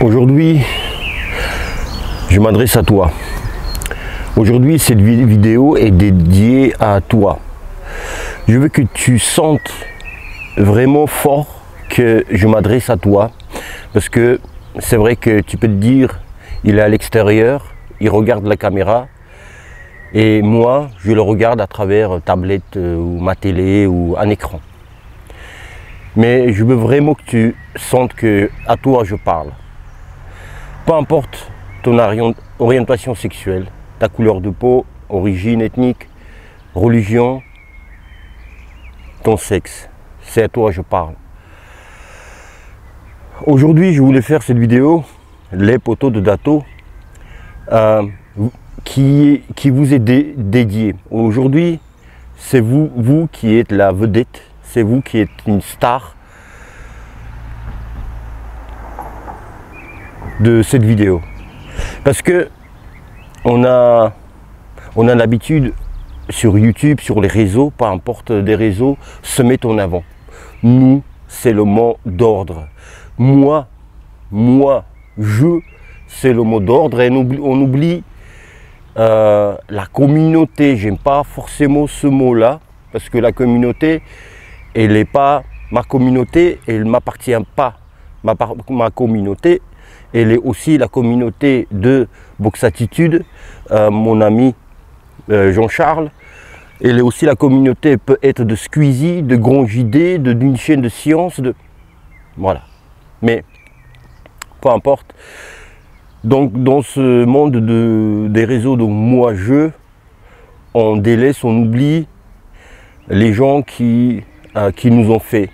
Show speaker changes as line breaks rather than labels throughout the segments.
Aujourd'hui, je m'adresse à toi. Aujourd'hui, cette vidéo est dédiée à toi. Je veux que tu sentes vraiment fort que je m'adresse à toi. Parce que c'est vrai que tu peux te dire, il est à l'extérieur, il regarde la caméra. Et moi, je le regarde à travers tablette ou ma télé ou un écran. Mais je veux vraiment que tu sentes que à toi je parle. Peu importe ton orientation sexuelle, ta couleur de peau, origine ethnique, religion, ton sexe, c'est à toi je parle. Aujourd'hui, je voulais faire cette vidéo, les poteaux de Dato, qui vous est dédiée. Aujourd'hui, c'est vous qui êtes la vedette, c'est vous qui êtes une star de cette vidéo. Parce que on a l'habitude sur YouTube, sur les réseaux, peu importe des réseaux, se mettre en avant. Nous, c'est le mot d'ordre. Moi, je, c'est le mot d'ordre, et on oublie la communauté. J'aime pas forcément ce mot-là, parce que la communauté, elle n'est pas ma communauté, elle ne m'appartient pas. Ma communauté, elle est aussi la communauté de Boxatitude, mon ami Jean-Charles. Elle est aussi la communauté, peut être de Squeezie, de Grand JD, d'une chaîne de science, voilà. Mais peu importe. Donc dans ce monde des réseaux de moi-je, on délaisse, on oublie les gens qui nous ont fait.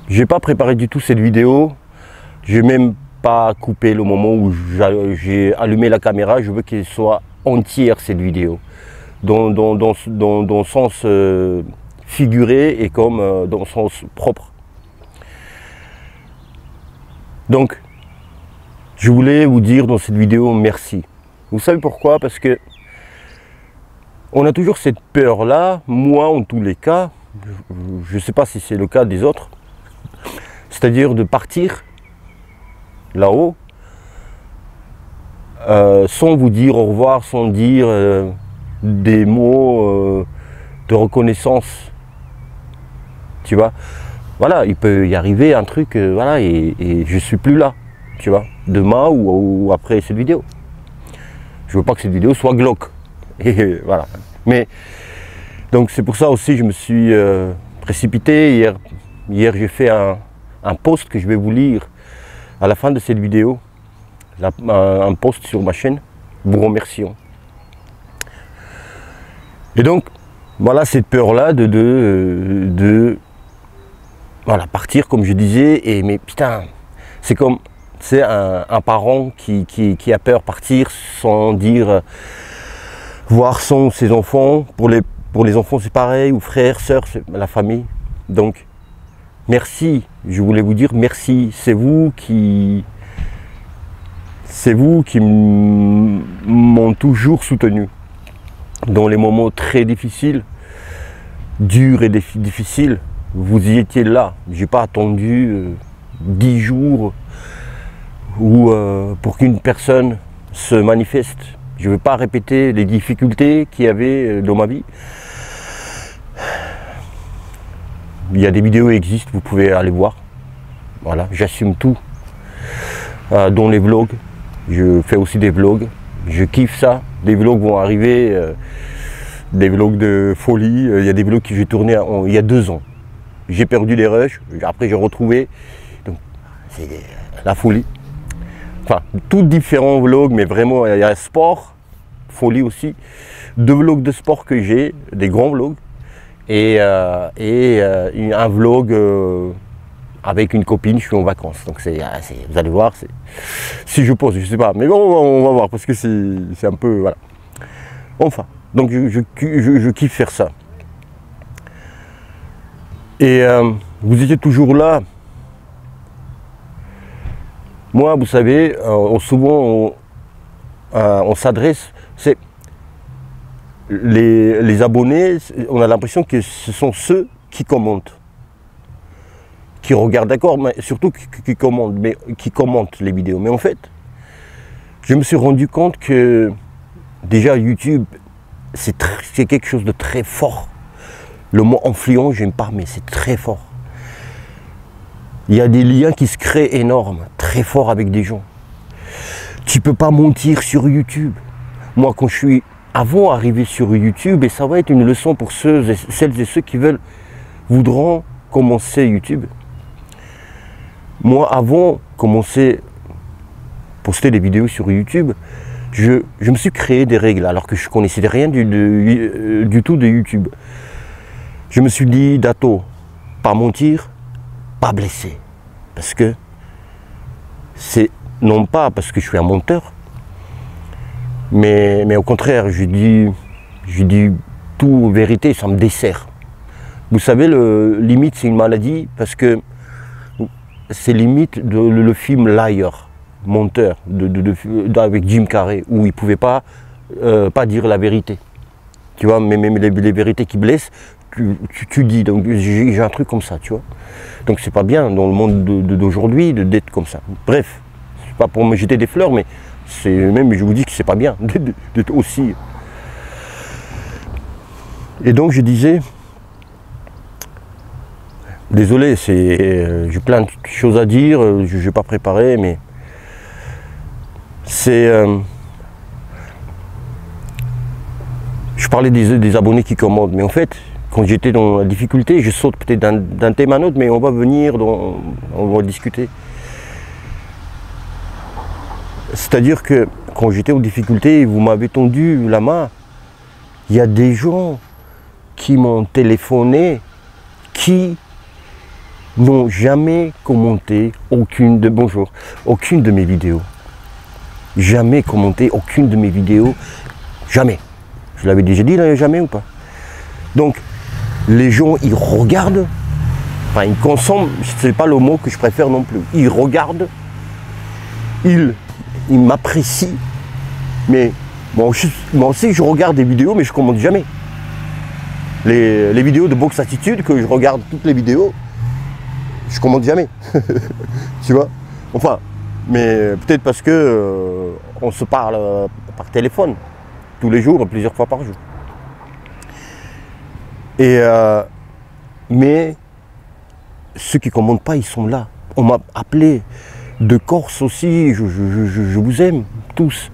J'ai pas préparé du tout cette vidéo. J'ai même pas coupé le moment où j'ai allumé la caméra. Je veux qu'elle soit entière cette vidéo, dans le sens figuré et comme dans le sens propre. Donc, je voulais vous dire dans cette vidéo merci. Vous savez pourquoi? Parce que on a toujours cette peur-là, moi en tous les cas, je ne sais pas si c'est le cas des autres, c'est-à-dire de partir là-haut sans vous dire au revoir, sans dire des mots de reconnaissance, tu vois. Voilà, il peut y arriver un truc, voilà, et je suis plus là, tu vois, demain ou après cette vidéo. Je veux pas que cette vidéo soit glauque, et voilà. Mais donc c'est pour ça aussi je me suis précipité. Hier j'ai fait un post que je vais vous lire à la fin de cette vidéo, un post sur ma chaîne, vous remerciant. Et donc voilà cette peur-là de voilà, partir comme je disais. Et mais putain, c'est comme c'est un parent qui a peur de partir sans dire voir ses enfants. Pour les enfants c'est pareil, ou frères, sœurs, la famille. Donc merci, je voulais vous dire merci. C'est vous qui m'ont toujours soutenu dans les moments très difficiles, durs et difficiles. Vous y étiez là. J'ai pas attendu 10 jours pour qu'une personne se manifeste. Je ne veux pas répéter les difficultés qu'il y avait dans ma vie. Il y a des vidéos qui existent, vous pouvez aller voir. Voilà, j'assume tout. Dans les vlogs, je fais aussi des vlogs. Je kiffe ça. Des vlogs vont arriver, des vlogs de folie. Il y a des vlogs que j'ai tournés il y a 2 ans. J'ai perdu les rushs, après j'ai retrouvé. Donc c'est la folie. Enfin, tous différents vlogs, mais vraiment il y a sport, folie aussi. 2 vlogs de sport que j'ai, des grands vlogs. Et un vlog avec une copine, je suis en vacances. Donc vous allez voir, si je pose, je sais pas. Mais bon, on va voir, parce que c'est un peu, voilà. Enfin, donc je kiffe faire ça. Et vous étiez toujours là. Moi, vous savez, souvent on s'adresse, c'est les abonnés, on a l'impression que ce sont ceux qui commentent. qui regardent, d'accord, mais surtout qui commentent les vidéos. Mais en fait, je me suis rendu compte que déjà YouTube, c'est quelque chose de très fort. Le mot influent, j'aime pas, mais c'est très fort. Il y a des liens qui se créent énormes, très forts avec des gens. Tu peux pas mentir sur YouTube. Moi, quand je suis avant d'arriver sur YouTube, et ça va être une leçon pour celles et ceux qui voudront commencer YouTube. Moi, avant de commencer à poster des vidéos sur YouTube, je me suis créé des règles alors que je ne connaissais rien du tout de YouTube. Je me suis dit, Dato, pas mentir, pas blesser. Parce que c'est non pas parce que je suis un menteur, mais au contraire, je dis tout vérité, ça me dessert. Vous savez, limite c'est une maladie parce que c'est limite le film Liar, menteur, avec Jim Carrey, où il ne pouvait pas dire la vérité. Tu vois, même les vérités qui blessent, tu dis, donc j'ai un truc comme ça, tu vois. Donc c'est pas bien dans le monde d'aujourd'hui d'être comme ça. Bref, c'est pas pour me jeter des fleurs, mais même je vous dis que c'est pas bien d'être aussi. Et donc je disais, désolé, j'ai plein de choses à dire, je n'ai pas préparé, mais c'est... je parlais des abonnés qui commandent, mais en fait, quand j'étais dans la difficulté, je saute peut-être d'un thème à un autre, mais on va venir, on va discuter. C'est-à-dire que quand j'étais en difficulté, vous m'avez tendu la main, il y a des gens qui m'ont téléphoné, qui n'ont jamais commenté aucune de mes vidéos. Jamais commenté aucune de mes vidéos, jamais. Je l'avais déjà dit, là, jamais ou pas. Donc, les gens, ils regardent, enfin, ils consomment, c'est pas le mot que je préfère non plus. Ils regardent, ils m'apprécient, mais moi aussi, je regarde des vidéos, mais je commente jamais. Les vidéos de Box Attitude, que je regarde toutes les vidéos, je commente jamais. Tu vois? Enfin, mais peut-être parce que on se parle par téléphone, tous les jours, plusieurs fois par jour. Mais ceux qui ne commentent pas, ils sont là. On m'a appelé de Corse aussi, je vous aime tous,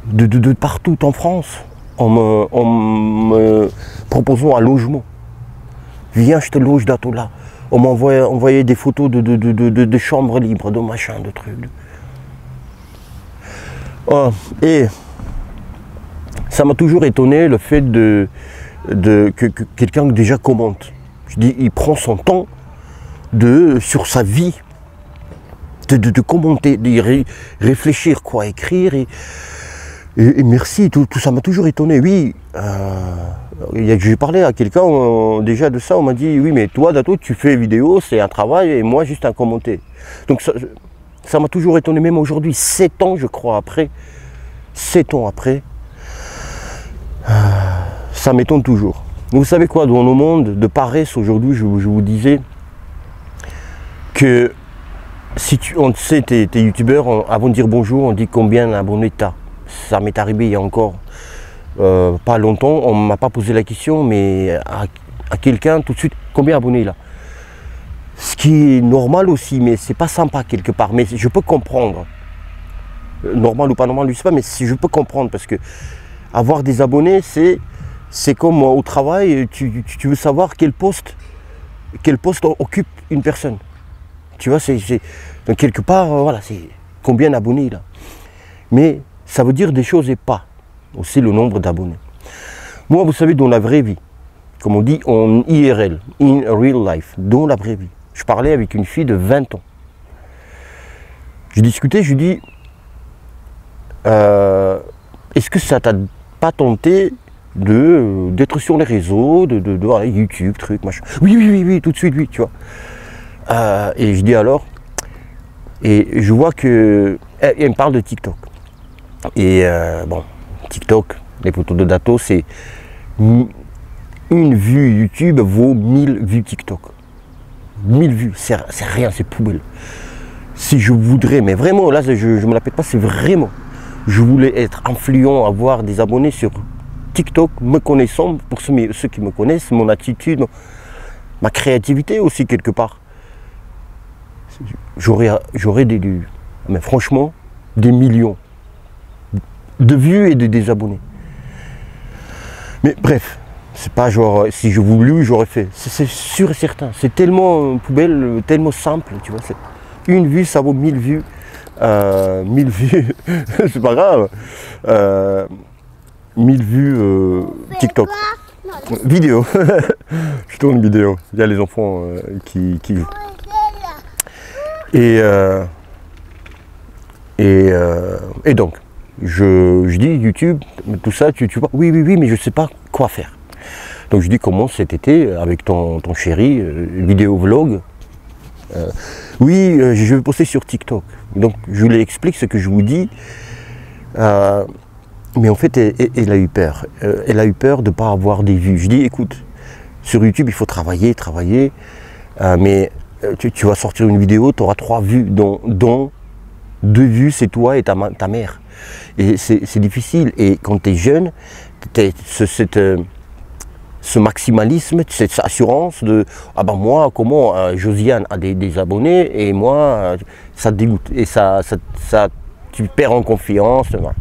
de partout en France, en me proposant un logement. Viens, je te loge Dato là. On m'a envoyé des photos de chambres libres, de machin, de trucs. Et ça m'a toujours étonné le fait que quelqu'un déjà commente. Je dis, il prend son temps sur sa vie, de commenter, de réfléchir quoi écrire. Et merci, tout ça m'a toujours étonné. Oui, j'ai parlé à quelqu'un déjà de ça, on m'a dit, oui, mais toi, Dato, tu fais vidéo, c'est un travail, et moi, juste un commenter. Donc ça m'a toujours étonné, même aujourd'hui, 7 ans, je crois, après, 7 ans après, ça m'étonne toujours. Vous savez quoi, dans le monde de paresse aujourd'hui, je vous disais que si on sait, t'es youtubeur, avant de dire bonjour, on dit combien d'abonnés t'as. Ça m'est arrivé il y a encore pas longtemps, on ne m'a pas posé la question, mais à quelqu'un tout de suite, combien d'abonnés là? Ce qui est normal aussi, mais c'est pas sympa quelque part, mais je peux comprendre. Normal ou pas normal, je sais pas, mais je peux comprendre parce que avoir des abonnés, c'est comme au travail, tu veux savoir quel poste occupe une personne. Tu vois, donc quelque part, voilà, c'est combien d'abonnés là. Mais ça veut dire des choses et pas aussi le nombre d'abonnés. Moi, vous savez, dans la vraie vie, comme on dit en IRL, in real life, dans la vraie vie, je parlais avec une fille de 20 ans. Je discutais, je lui dis, est-ce que ça t'a pas tenté d'être sur les réseaux, de YouTube, truc, machin. Oui, tout de suite, oui, tu vois. Et je dis alors, et je vois que elle me parle de TikTok. Et bon, TikTok, les photos de Dato, c'est une vue YouTube vaut 1000 vues TikTok. 1000 vues, c'est rien, c'est poubelle. Si je voudrais, mais vraiment, là, je me la pète pas, c'est vraiment, je voulais être influent, avoir des abonnés sur TikTok, me connaissant, pour ceux qui me connaissent, mon attitude, ma créativité aussi quelque part. J'aurais mais franchement, des millions de vues et de des abonnés. Mais bref, c'est pas genre, si je voulais, j'aurais fait. C'est sûr et certain. C'est tellement poubelle, tellement simple, tu vois. Une vue, ça vaut 1000 vues. 1000 vues, c'est pas grave. 1000 vues TikTok. Vidéo. Je tourne une vidéo. Il y a les enfants qui jouent. Et donc, je dis YouTube, tout ça, tu vois, oui, mais je sais pas quoi faire. Donc je dis commence cet été avec ton chéri, vidéo vlog. Oui, je vais poster sur TikTok. Donc je lui explique ce que je vous dis. Mais en fait, elle a eu peur. Elle a eu peur de ne pas avoir des vues. Je dis, écoute, sur YouTube, il faut travailler. Mais tu vas sortir une vidéo, tu auras 3 vues, dont 2 vues, c'est toi et ta mère. Et c'est difficile. Et quand tu es jeune, ce maximalisme, cette assurance de ah ben moi, comment Josiane a des abonnés et moi, ça te dégoûte. Et ça, tu perds en confiance. Voilà.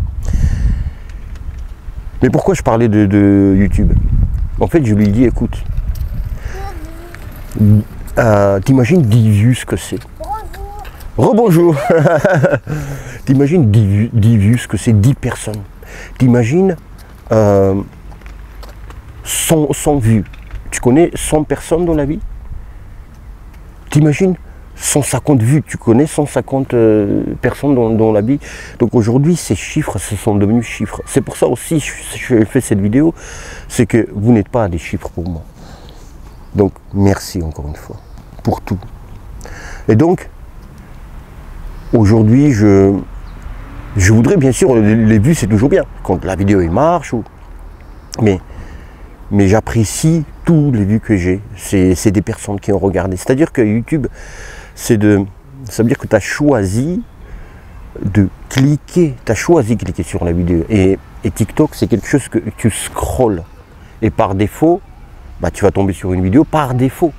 Mais pourquoi je parlais de YouTube? En fait, je lui ai dit, écoute, t'imagines 10 vues ce que c'est? Rebonjour. T'imagines 10 vues ce que c'est, 10 personnes. T'imagines 100 vues. Tu connais 100 personnes dans la vie? T'imagines 150 vues, tu connais 150 personnes dans la vie. Donc aujourd'hui, ces chiffres, ce sont devenus chiffres. C'est pour ça aussi je fais cette vidéo, c'est que vous n'êtes pas des chiffres pour moi. Donc merci encore une fois pour tout. Et donc, aujourd'hui, je voudrais bien sûr, les vues c'est toujours bien, quand la vidéo elle marche, mais j'apprécie tous les vues que j'ai. C'est des personnes qui ont regardé. C'est-à-dire que YouTube, ça veut dire que tu as choisi de cliquer, sur la vidéo. Et TikTok, c'est quelque chose que tu scrolles. Et par défaut, bah, tu vas tomber sur une vidéo par défaut.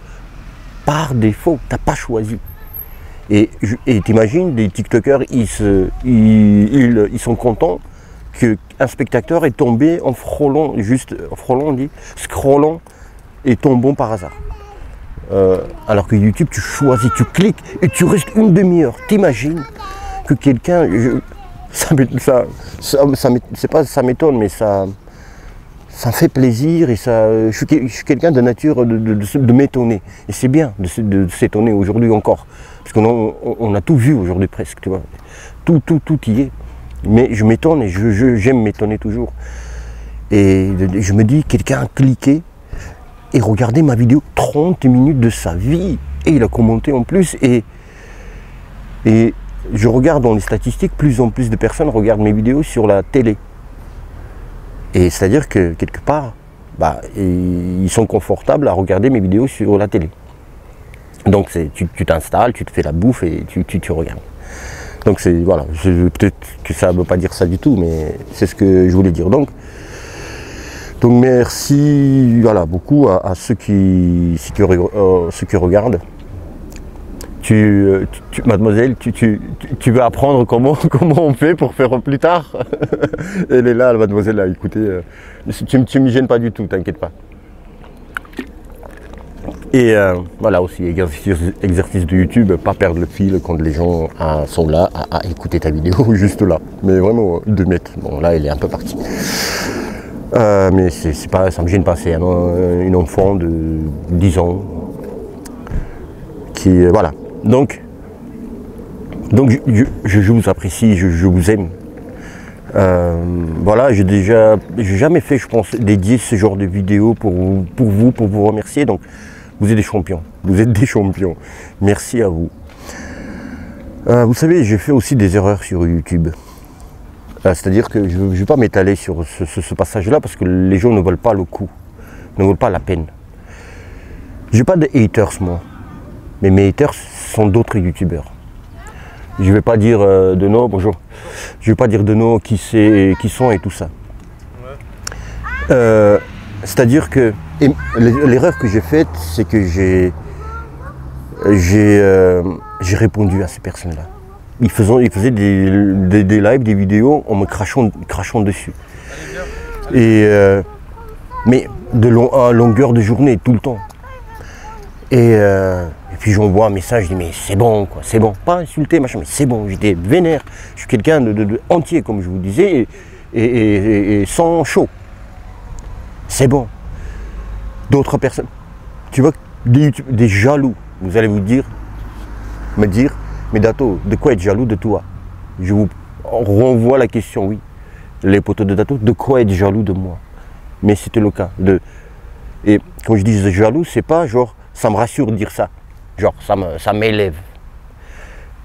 Par défaut, tu n'as pas choisi. Et t'imagines, des TikTokers, ils sont contents qu'un spectateur est tombé en frôlant, on dit, scrollant et tombant par hasard. Alors que YouTube, tu choisis, tu cliques et tu restes une demi-heure. T'imagines que quelqu'un, ça m'étonne, mais ça fait plaisir et je suis quelqu'un de nature de m'étonner. Et c'est bien de s'étonner aujourd'hui encore. Parce qu'on a tout vu aujourd'hui presque, tu vois. Tout y est. Mais je m'étonne et j'aime m'étonner toujours. Et je me dis, quelqu'un a cliqué et regardé ma vidéo 30 minutes de sa vie. Et il a commenté en plus. Et je regarde dans les statistiques, plus en plus de personnes regardent mes vidéos sur la télé. Et c'est-à-dire que quelque part, bah, ils sont confortables à regarder mes vidéos sur la télé. Donc tu t'installes, tu te fais la bouffe et tu regardes. Donc voilà, peut-être que ça ne veut pas dire ça du tout, mais c'est ce que je voulais dire. Donc merci voilà, beaucoup à ceux qui regardent. Mademoiselle, tu veux apprendre comment on fait pour faire plus tard? Elle est là, la mademoiselle, là, écoutez, tu ne me gênes pas du tout, t'inquiète pas. Et voilà aussi, exercice de YouTube, pas perdre le fil quand les gens sont là à écouter ta vidéo, juste là. Mais vraiment 2 mètres. Bon, là, elle est un peu partie. Mais ça ne me gêne pas, c'est une enfant de 10 ans qui, voilà. Donc je vous apprécie, je vous aime. Voilà, j'ai jamais fait, je pense, dédier ce genre de vidéo pour vous remercier. Donc vous êtes des champions, merci à vous. Vous savez, j'ai fait aussi des erreurs sur YouTube. C'est-à-dire que je ne vais pas m'étaler sur ce passage-là parce que les gens ne veulent pas le coup, ne veulent pas la peine. J'ai pas de haters moi, Mais mes haters sont d'autres youtubeurs. Je ne vais pas dire de nos, bonjour, je vais pas dire de nos qui sont et tout ça. C'est-à-dire que l'erreur que j'ai faite, c'est que j'ai répondu à ces personnes-là. Ils faisaient des lives, des vidéos en me crachant dessus. Mais à longueur de journée, tout le temps. Et puis j'envoie un message, je dis mais c'est bon quoi, c'est bon. Pas insulter, machin, mais c'est bon, j'étais vénère. Je suis quelqu'un de entier, comme je vous disais, et sans chaud. C'est bon. D'autres personnes, tu vois, des jaloux, vous allez me dire, mais Dato, de quoi être jaloux de toi? Je vous renvoie la question, oui. Les potos de Dato, de quoi être jaloux de moi? Mais c'était le cas. Et quand je dis jaloux, c'est pas genre, ça me rassure de dire ça. Genre, ça m'élève.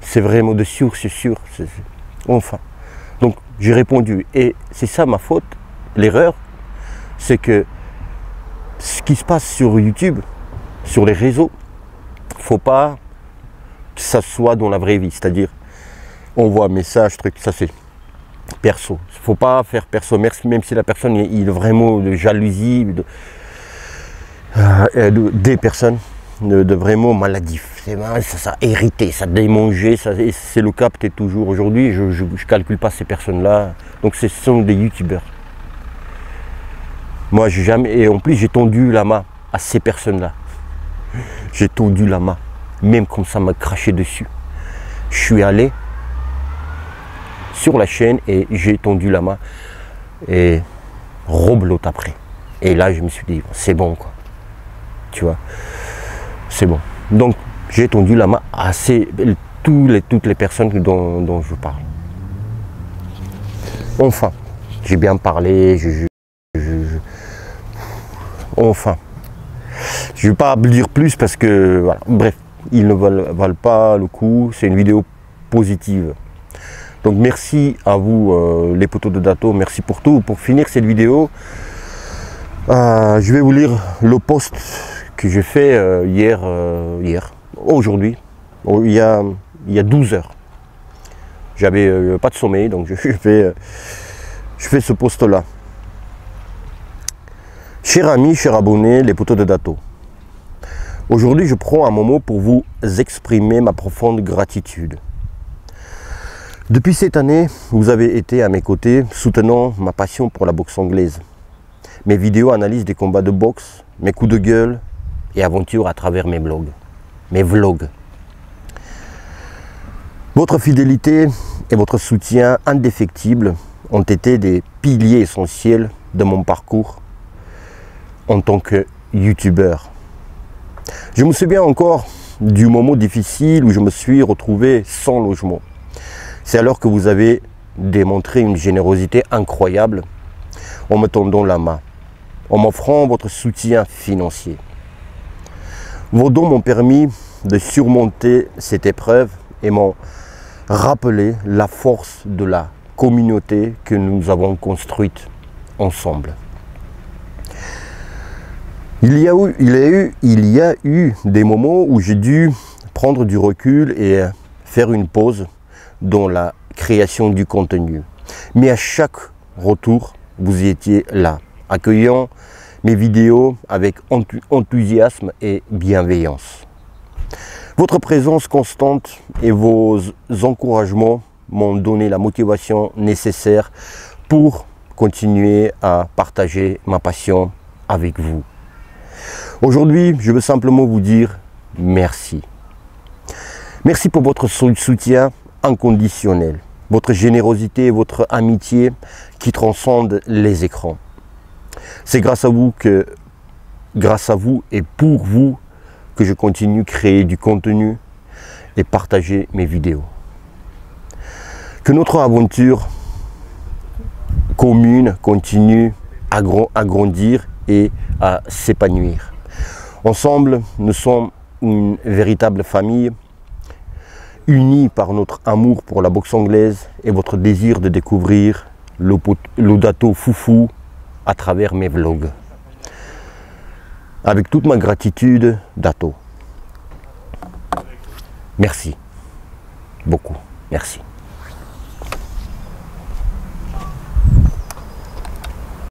C'est vraiment de sûr, c'est sûr. Enfin. Donc, j'ai répondu. Et c'est ça ma faute. L'erreur, c'est que ce qui se passe sur YouTube, sur les réseaux, faut pas que ça soit dans la vraie vie. C'est-à-dire, on voit message, truc, ça c'est perso. Il ne faut pas faire perso, même si la personne il est vraiment de jalousie, des personnes de vraiment maladif. Ça a hérité, ça a démangé, c'est le cas peut-être toujours aujourd'hui. Je ne calcule pas ces personnes-là. Donc ce sont des youtubeurs. Moi, j'ai jamais, et en plus j'ai tendu la main à ces personnes-là. J'ai tendu la main, même comme ça m'a craché dessus. Je suis allé sur la chaîne et j'ai tendu la main et reblote après. Et là, je me suis dit, c'est bon quoi. Tu vois, c'est bon. Donc, j'ai tendu la main à toutes les personnes dont je parle. Enfin, j'ai bien parlé, enfin. Je ne vais pas dire plus parce que, voilà, bref, ils ne valent pas le coup. C'est une vidéo positive. Donc merci à vous les potos de Dato, merci pour tout. Pour finir cette vidéo, je vais vous lire le post que j'ai fait aujourd'hui, il y a 12 heures. J'avais pas de sommeil, donc je fais ce post là. Chers amis, chers abonnés, les potos de Dato. Aujourd'hui, je prends un moment pour vous exprimer ma profonde gratitude. Depuis cette année, vous avez été à mes côtés, soutenant ma passion pour la boxe anglaise. Mes vidéos analysent des combats de boxe, mes coups de gueule et aventures à travers mes vlogs. Votre fidélité et votre soutien indéfectible ont été des piliers essentiels de mon parcours en tant que youtubeur. Je me souviens encore du moment difficile où je me suis retrouvé sans logement. C'est alors que vous avez démontré une générosité incroyable en me tendant la main, en m'offrant votre soutien financier. Vos dons m'ont permis de surmonter cette épreuve et m'ont rappelé la force de la communauté que nous avons construite ensemble. Il y a eu des moments où j'ai dû prendre du recul et faire une pause dans la création du contenu. Mais à chaque retour, vous étiez là, accueillant mes vidéos avec enthousiasme et bienveillance. Votre présence constante et vos encouragements m'ont donné la motivation nécessaire pour continuer à partager ma passion avec vous. Aujourd'hui, je veux simplement vous dire merci. Merci pour votre soutien inconditionnel, votre générosité et votre amitié qui transcendent les écrans. C'est grâce à vous et pour vous que je continue à créer du contenu et partager mes vidéos. Que notre aventure commune continue à grandir et à s'épanouir. Ensemble, nous sommes une véritable famille, unis par notre amour pour la boxe anglaise et votre désir de découvrir le Dato Foufou à travers mes vlogs. Avec toute ma gratitude, Dato. Merci. Beaucoup. Merci.